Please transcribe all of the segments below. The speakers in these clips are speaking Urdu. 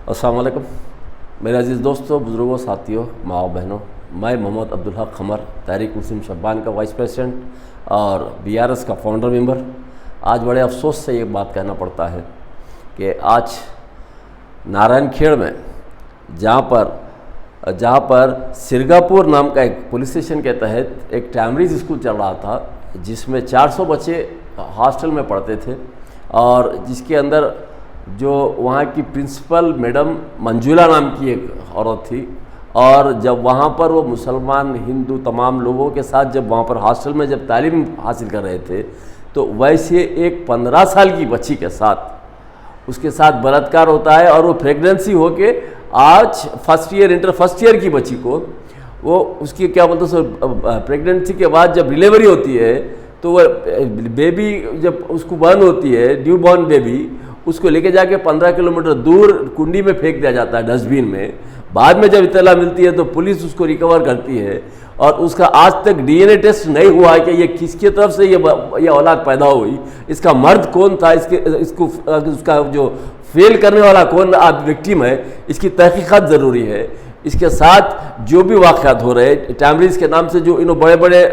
السلام علیکم میرے عزیز دوستوں، بزرگوں، ساتھیوں، ماؤں بہنوں، میں محمد عبدالحق قمر، تحریک مسلم شبان کا وائس پریزیڈنٹ اور BRS کا فاؤنڈر ممبر۔ آج بڑے افسوس سے یہ بات کہنا پڑتا ہے کہ آج نارائن کھیڑ میں جہاں پر سرگاپور نام کا ایک پولیس اسٹیشن کے تحت ایک ٹیمریز اسکول چل رہا تھا، جس میں 400 بچے ہاسٹل میں پڑھتے تھے، اور جس کے اندر جو وہاں کی پرنسپل میڈم منجولہ نام کی ایک عورت تھی، اور جب وہاں پر وہ مسلمان ہندو تمام لوگوں کے ساتھ جب وہاں پر ہاسٹل میں جب تعلیم حاصل کر رہے تھے، تو ویسے ایک 15 سال کی بچی کے ساتھ اس کے ساتھ بلاತ್ಕಾರ ہوتا ہے، اور وہ پریگننسی ہو کے آج انٹر فرسٹ ایئر کی بچی کو وہ اس کی کیا بولتے ہیں، پریگننسی کے بعد جب ڈیلیوری ہوتی ہے تو وہ بیبی جب اس کو برن ہوتی ہے، نیو بورن بیبی، اس کو لے کے جا کے 15 کلومیٹر دور کنڈی میں پھینک دیا جاتا ہے، ڈسٹ بین میں۔ بعد میں جب اطلاع ملتی ہے تو پولیس اس کو ریکور کرتی ہے، اور اس کا آج تک DNA ٹیسٹ نہیں ہوا کہ یہ کس کی طرف سے یہ اولاد پیدا ہوئی، اس کا مرد کون تھا، اس کا جو فیل کرنے والا کون وکٹم ہے، اس کی تحقیقات ضروری ہے۔ اس کے ساتھ جو بھی واقعات ہو رہے ہیں، ٹیمریز کے نام سے جو انہوں بڑے بڑے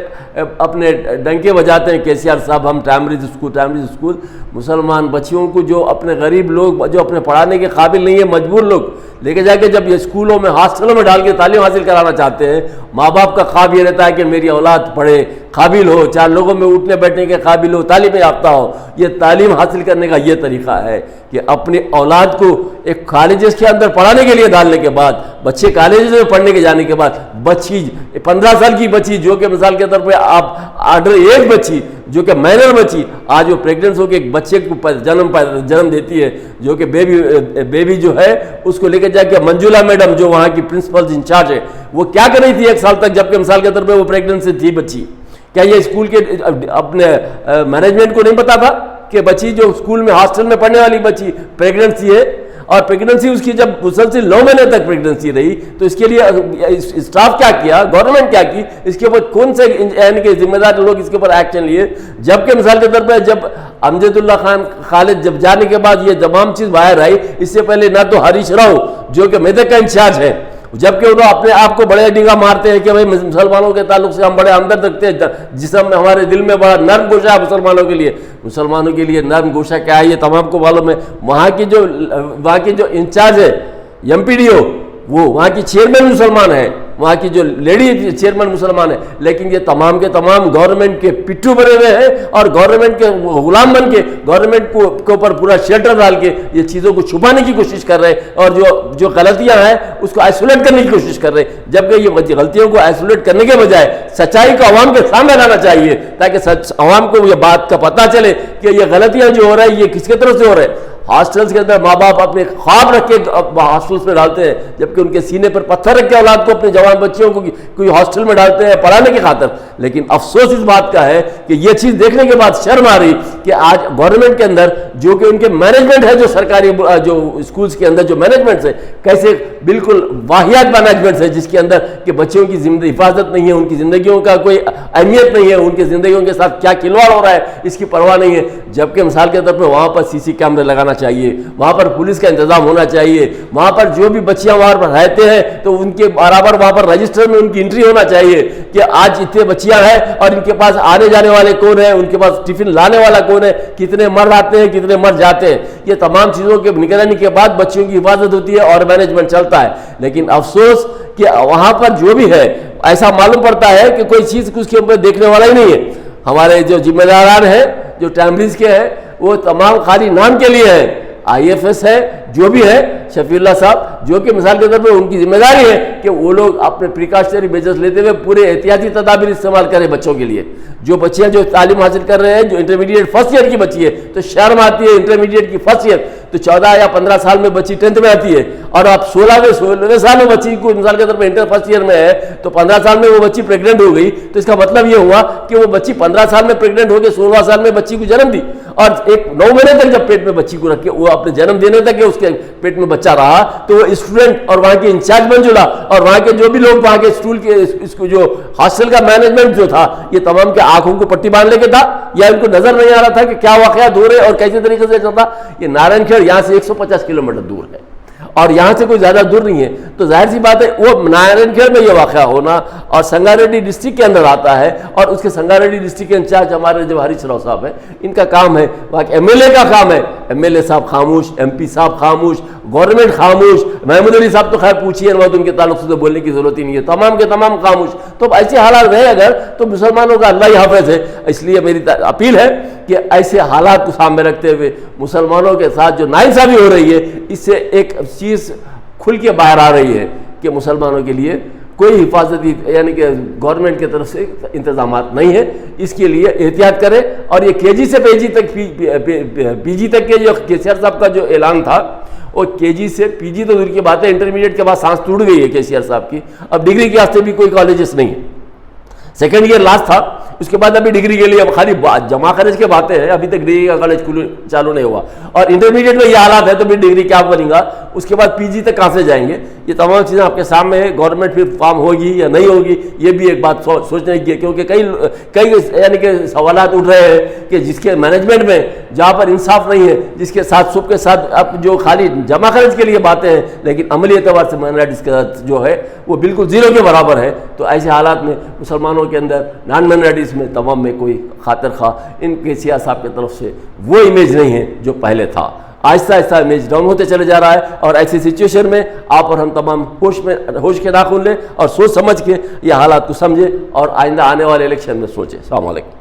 اپنے ڈنکے بجاتے ہیں، KCR صاحب، ہم ٹیمریز اسکول، مسلمان بچیوں کو جو اپنے غریب لوگ جو اپنے پڑھانے کے قابل نہیں ہیں، مجبور لوگ لے کے جا کے جب یہ اسکولوں میں ہاسٹلوں میں ڈال کے تعلیم حاصل کرانا چاہتے ہیں، ماں باپ کا خواب یہ رہتا ہے کہ میری اولاد پڑھے، قابل ہو، 4 لوگوں میں اٹھنے بیٹھنے کے قابل ہو، تعلیم یافتہ ہو۔ یہ تعلیم حاصل کرنے کا یہ طریقہ ہے کہ اپنی اولاد کو ایک کالجز کے اندر پڑھانے کے لیے ڈالنے کے بعد، بچے کالجز میں پڑھنے کے جانے کے بعد، بچی 15 سال کی بچی جو کہ مثال کے طور پہ آپ انڈر ایج بچی جو کہ مائنر بچی، آج وہ پریگننٹ ہو کے ایک بچے کو جنم دیتی ہے، جو کہ بیبی جو ہے اس کو لے کے جا کے منجولہ میڈم جو وہاں کی پرنسپل انچارج ہے، وہ کیا کر رہی تھی 1 سال تک، جبکہ مثال کے طور پہ وہ پریگننٹ سے تھی بچی۔ کیا یہ اسکول کے اپنے مینجمنٹ کو نہیں پتا تھا کہ بچی جو اسکول میں ہاسٹل میں پڑھنے والی بچی پریگننسی ہے، اور پریگننسی اس کی جب مسلسل 9 مہینے تک پریگننسی رہی، تو اس کے لیے اسٹاف کیا کیا، گورنمنٹ کیا کی، اس کے اوپر کون سے یعنی کہ ذمہ دار لوگ اس کے اوپر ایکشن لیے؟ جبکہ مثال کے طور پہ جب امجد اللہ خان خالد جب جانے کے بعد یہ تمام چیز باہر آئی، اس سے پہلے نہ تو ہریش راؤ جو کہ میدک کا انچارج ہے، جبکہ انہوں اپنے آپ کو بڑے ڈنگا مارتے ہیں کہ بھائی مسلمانوں کے تعلق سے ہم بڑے ہمدرد رکھتے ہیں، جسم میں ہمارے دل میں بڑا نرم گوشہ ہے مسلمانوں کے لیے نرم گوشہ کیا ہے یہ تمام کو معلوم ہے۔ وہاں کی جو انچارج ہے MPDO، وہ وہاں کی چیئرمین مسلمان ہے، وہاں کی جو لیڈی چیئرمین مسلمان ہے، لیکن یہ تمام کے تمام گورنمنٹ کے پٹھو بنے ہوئے ہیں، اور گورنمنٹ کے غلام بن کے گورنمنٹ کے اوپر پورا شیلٹر ڈال کے یہ چیزوں کو چھپانے کی کوشش کر رہے ہیں، اور جو غلطیاں ہیں اس کو آئسولیٹ کرنے کی کوشش کر رہے ہیں، جبکہ یہ غلطیوں کو آئسولیٹ کرنے کے بجائے سچائی کو عوام کے سامنے لانا چاہیے، تاکہ عوام کو یہ بات کا پتہ چلے کہ یہ غلطیاں جو ہو رہی ہیں یہ کس کی طرف سے ہو رہے ہیں۔ ہاسٹلز کے اندر ماں باپ اپنے خواب رکھ کے ہاسٹلز میں ڈالتے ہیں، جبکہ ان کے سینے پر پتھر رکھ کے اولاد کو، اپنے جوان بچیوں کو کوئی ہاسٹل میں ڈالتے ہیں پڑھانے کی خاطر۔ لیکن افسوس اس بات کا ہے کہ یہ چیز دیکھنے کے بعد شرم آ رہی کہ آج گورنمنٹ کے اندر جو کہ ان کے مینجمنٹ ہے، جو سرکاری جو اسکولز کے اندر جو مینجمنٹس ہے، کیسے بالکل واہیات مینجمنٹس ہے، جس کے اندر کہ بچوں کی حفاظت نہیں ہے، ان کی زندگیوں کا کوئی اہمیت نہیں ہے، ان کی زندگیوں کے ساتھ کیا کھلواڑ ہو رہا ہے اس کی پرواہ نہیں ہے۔ جبکہ مثال کے طور پہ وہاں پر CC کیمرے لگانا چاہیے، وہاں پر پولیس کا انتظام ہونا چاہیے، وہاں پر جو بھی بچیاں وہاں پر رہتے ہیں تو ان کے برابر وہاں پر رجسٹر میں ان کی انٹری ہونا چاہیے کہ آج اتنے بچیاں ہیں اور ان کے پاس آنے جانے والے کون ہیں، ان کے پاس ٹفن لانے والا کون ہے، کتنے مرد آتے ہیں، کتنے مرد جاتے ہیں۔ یہ تمام چیزوں کے نگرانی کے بعد بچیوں کی حفاظت ہوتی ہے اور مینجمنٹ چلتا ہے۔ لیکن افسوس کہ وہاں پر جو بھی ہے ایسا معلوم پڑتا ہے کہ کوئی چیز اس کے اوپر دیکھنے والا ہی نہیں ہے۔ ہمارے جو ذمہ داران ہیں جو ٹیمریز کے ہیں وہ تمام خالی نام کے لیے ہیں، IFS ہے جو بھی ہے شفیع اللہ صاحب، جو کہ مثال کے طور پر ان کی ذمہ داری ہے کہ وہ لوگ اپنے پریکاشنری میجرز لیتے ہوئے پورے احتیاطی تدابیر استعمال کریں بچوں کے لیے۔ جو بچیاں جو تعلیم حاصل کر رہے ہیں، جو انٹرمیڈیٹ فرسٹ ایئر کی بچی ہے تو شرم آتی ہے، انٹرمیڈیٹ کی فرسٹ ایئر تو 14 یا 15 سال میں بچی 10th میں آتی ہے، اور اب 16ویں سال میں بچی کو مثال کے طور پر انٹر فرسٹ ایئر میں ہے تو 15 سال میں وہ بچی پریگننٹ ہو گئی، تو اس کا مطلب یہ ہوا کہ وہ بچی 15 سال میں پریگننٹ ہو کے 16واں سال میں بچی کو جنم دی، اور ایک 9 مہینے تک جب پیٹ میں بچی کو رکھ کے وہ اپنے جنم دینے تک اس کے پیٹ میں بچہ رہا، تو وہ اسٹوڈنٹ اور وہاں کے انچارج منجولہ اور وہاں کے جو بھی لوگ وہاں کے اسکول کے اس کو جو ہاسٹل کا مینجمنٹ جو تھا، یہ تمام کے آنکھوں کو پٹی باندھنے کے تھا، یا ان کو نظر نہیں آ رہا تھا کہ کیا واقعات ہو رہے اور کیسے طریقے سے چلتا۔ یہ نارائن کھیڑ یہاں سے 150 کلومیٹر دور ہے، اور یہاں سے کوئی زیادہ دور نہیں ہے. تو ظاہر سی بات ہے وہ نارائن کھیڑ میں یہ واقعہ ہونا اور سنگاریڈی ڈسٹرکٹ کے اندر آتا ہے, اور اس کے سنگاریڈی ڈسٹرکٹ کے انچارج ہمارے جو ہریش راؤ صاحب ہیں, ان کا کام ہے, باقی ایم ایل اے کا کام ہے. ایم ایل اے صاحب خاموش, ایم پی صاحب خاموش, گورنمنٹ خاموش, محمود علی صاحب تو خیر پوچھیے نا, ان کے تعلق سے تو بولنے کی ضرورت ہی نہیں ہے, تمام کے تمام خاموش. تو ایسے حالات رہے اگر تو مسلمانوں کا اللہ ہی حافظ ہے. اس لیے میری اپیل ہے کہ ایسے حالات کو سامنے رکھتے ہوئے مسلمانوں کے ساتھ جو ناانصافی ہو رہی ہے, اس سے ایک چیز کھل کے باہر آ رہی ہے کہ مسلمانوں کے لیے کوئی حفاظتی یعنی کہ گورنمنٹ کی طرف سے انتظامات نہیں ہے. اس کے لیے احتیاط کریں. اور یہ کے جی سے پی جی تک پی جی تک کے جو کے سی آر صاحب کا جو اعلان تھا, وہ کے جی سے پی جی تو دور کی بات ہے, انٹرمیڈیٹ کے بعد سانس ٹوٹ گئی ہے کے سی آر صاحب کی. اب ڈگری کے واسطے بھی کوئی کالجز نہیں ہے, سیکنڈ ایئر لاسٹ تھا, اس کے بعد ابھی ڈگری کے لیے اب خالی جمع خرچ کے باتیں ہیں, ابھی تک ڈگری کا کالج چالو نہیں ہوا. اور انٹرمیڈیٹ میں یہ حالات ہے تو پھر ڈگری کیا بنے گا, اس کے بعد پی جی تک کہاں سے جائیں گے. یہ تمام چیزیں آپ کے سامنے ہے. گورنمنٹ پھر فارم ہوگی یا نہیں ہوگی, یہ بھی ایک بات سوچنے کی ہے, کیونکہ کئی یعنی کہ سوالات اٹھ رہے ہیں کہ جس کے مینجمنٹ میں جہاں پر انصاف نہیں ہے, جس کے ساتھ صبح کے ساتھ اب جو خالی جمع خرچ کے لیے باتیں ہیں, لیکن عملی اعتبار سے مائنارٹیز کا جو ہے وہ بالکل زیرو کے برابر ہے. تو ایسے حالات میں مسلمانوں کے اندر نان مائنارٹیز میں تمام میں کوئی خاطر خواہ ان کے سیاست صاحب کی طرف سے وہ امیج نہیں ہے جو پہلے تھا. آہستہ آہستہ امیج ڈاؤن ہوتے چلے جا رہا ہے, اور ایسی سچویشن میں آپ اور ہم تمام ہوش کے ناخن لیں اور سوچ سمجھ کے یہ حالات کو سمجھیں اور آئندہ آنے والے الیکشن میں سوچیں. السلام علیکم.